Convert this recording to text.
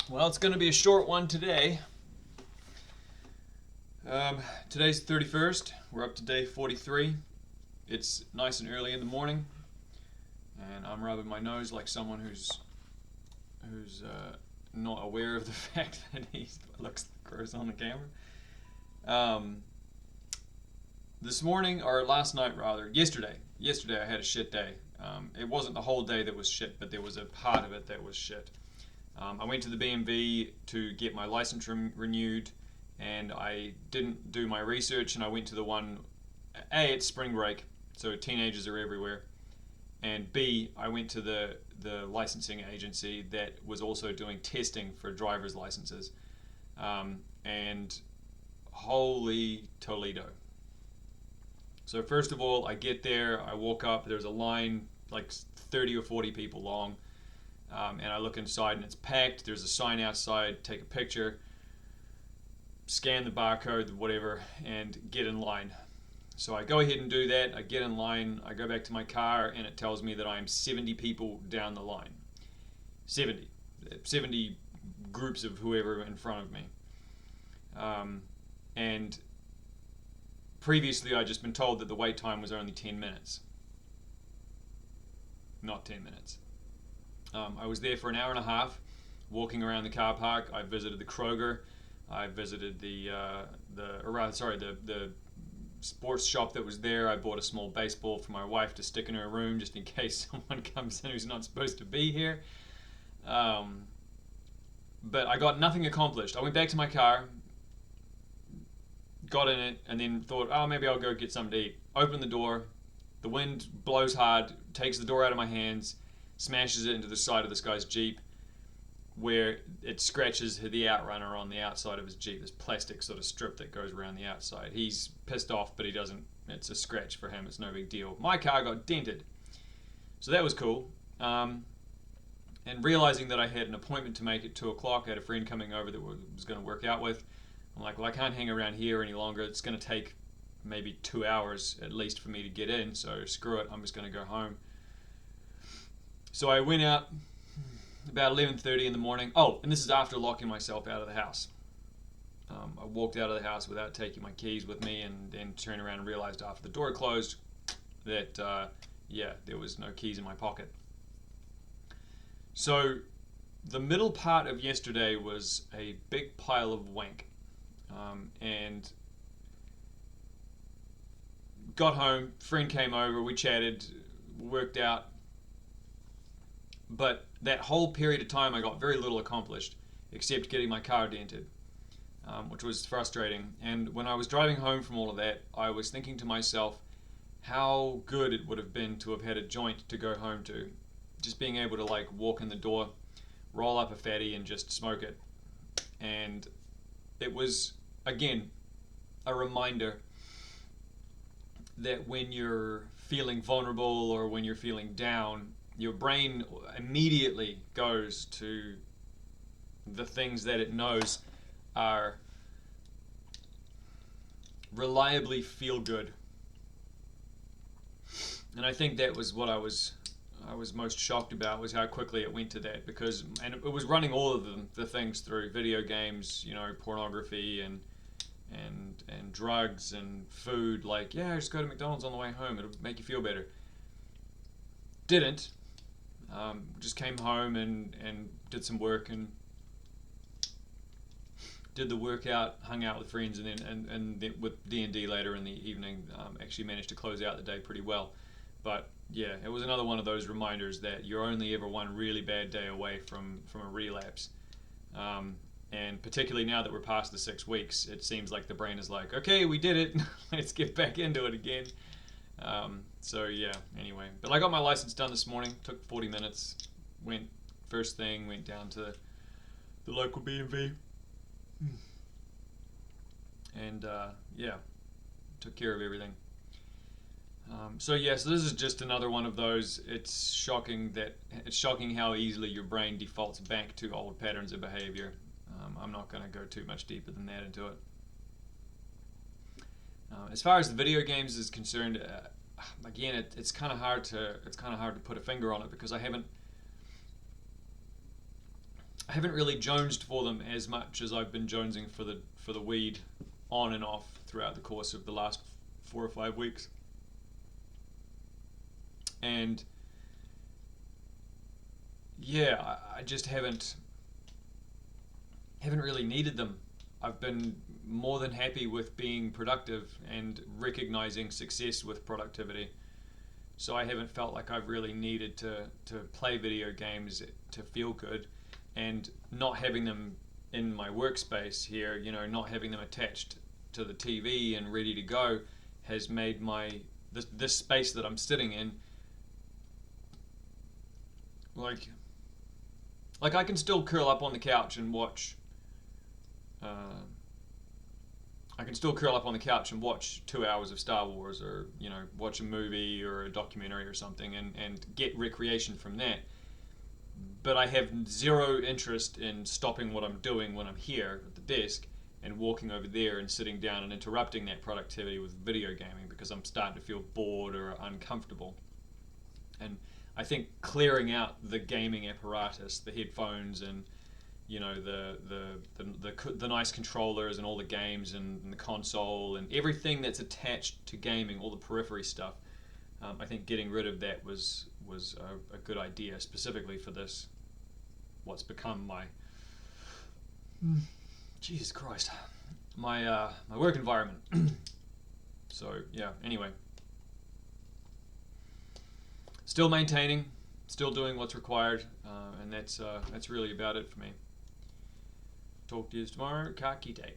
Well, it's going to be a short one today. Today's the 31st. We're up to day 43. It's nice and early in the morning, and I'm rubbing my nose like someone who's not aware of the fact that he looks gross on the camera. Um, this morning, or last night rather, yesterday I had a shit day. It wasn't the whole day that was shit, but there was a part of it that was shit. I went to the BMV to get my license renewed, and I didn't do my research, and I went to the one. A, it's spring break, so teenagers are everywhere, and B, I went to the licensing agency that was also doing testing for driver's licenses, and holy Toledo. So first of all, I get there, I walk up, there's a line like 30 or 40 people long. And I look inside and it's packed. There's a sign outside, take a picture, scan the barcode, whatever, and get in line. So I go ahead and do that. I get in line, I go back to my car, and it tells me that I'm 70 people down the line. 70. 70 groups of whoever in front of me. And previously I'd just been told that the wait time was only 10 minutes. Not 10 minutes. I was there for an hour and a half, walking around the car park. I visited the Kroger. I visited the sports shop that was there. I bought a small baseball for my wife to stick in her room just in case someone comes in who's not supposed to be here. But I got nothing accomplished. I went back to my car, got in it, and then thought, oh, maybe I'll go get something to eat. Opened the door. The wind blows hard, takes the door out of my hands, smashes it into the side of this guy's Jeep, where it scratches the outrunner on the outside of his Jeep, this plastic sort of strip that goes around the outside. He's pissed off, but he doesn't, it's a scratch for him, it's no big deal. My car got dented, so that was cool. And realizing that I had an appointment to make at 2 o'clock, I had a friend coming over that was going to work out with. I'm like, well, I can't hang around here any longer, it's going to take maybe 2 hours at least for me to get in, so screw it, I'm just going to go home. So I went out about 11:30 in the morning. Oh, and this is after locking myself out of the house. I walked out of the house without taking my keys with me, and then turned around and realized after the door closed that, there was no keys in my pocket. So the middle part of yesterday was a big pile of wank. And got home, friend came over, we chatted, worked out. But that whole period of time I got very little accomplished except getting my car dented, which was frustrating. And when I was driving home from all of that, I was thinking to myself how good it would have been to have had a joint to go home to. Just being able to like walk in the door, roll up a fatty and just smoke it. And it was, again, a reminder that when you're feeling vulnerable or when you're feeling down, your brain immediately goes to the things that it knows are reliably feel good. And I think that was what I was most shocked about, was how quickly it went to that, because it was running all of the things through: video games, pornography and drugs and food. Like, yeah, just go to McDonald's on the way home, it'll make you feel better. Didn't. Just came home and did some work and did the workout, hung out with friends, and then with D&D later in the evening. Actually managed to close out the day pretty well. But yeah, it was another one of those reminders that you're only ever one really bad day away from a relapse. And particularly now that we're past the 6 weeks, it seems like the brain is like, okay, we did it, let's get back into it again. So yeah, anyway. But I got my license done this morning, took 40 minutes, went down to the local BMV. And took care of everything. So this is just another one of those. It's shocking how easily your brain defaults back to old patterns of behavior. I'm not going to go too much deeper than that into it. As far as the video games is concerned, again, it's kind of hard to put a finger on it, because I haven't really jonesed for them as much as I've been jonesing for the weed on and off throughout the course of the last 4 or 5 weeks. And yeah, I just haven't really needed them. I've been more than happy with being productive and recognizing success with productivity. So I haven't felt like I've really needed to play video games to feel good, and not having them in my workspace here, not having them attached to the TV and ready to go, has made this space that I'm sitting in like I can still curl up on the couch and watch. I can still curl up on the couch and watch 2 hours of Star Wars, or watch a movie or a documentary or something, and get recreation from that. But I have zero interest in stopping what I'm doing when I'm here at the desk and walking over there and sitting down and interrupting that productivity with video gaming, because I'm starting to feel bored or uncomfortable. And I think clearing out the gaming apparatus, the headphones, and the nice controllers and all the games and the console and everything that's attached to gaming, all the periphery stuff, I think getting rid of that was a good idea, specifically for this, what's become my Jesus Christ, my work environment. So yeah, anyway, still maintaining, still doing what's required, and that's really about it for me. Talk to you tomorrow. Ka kite.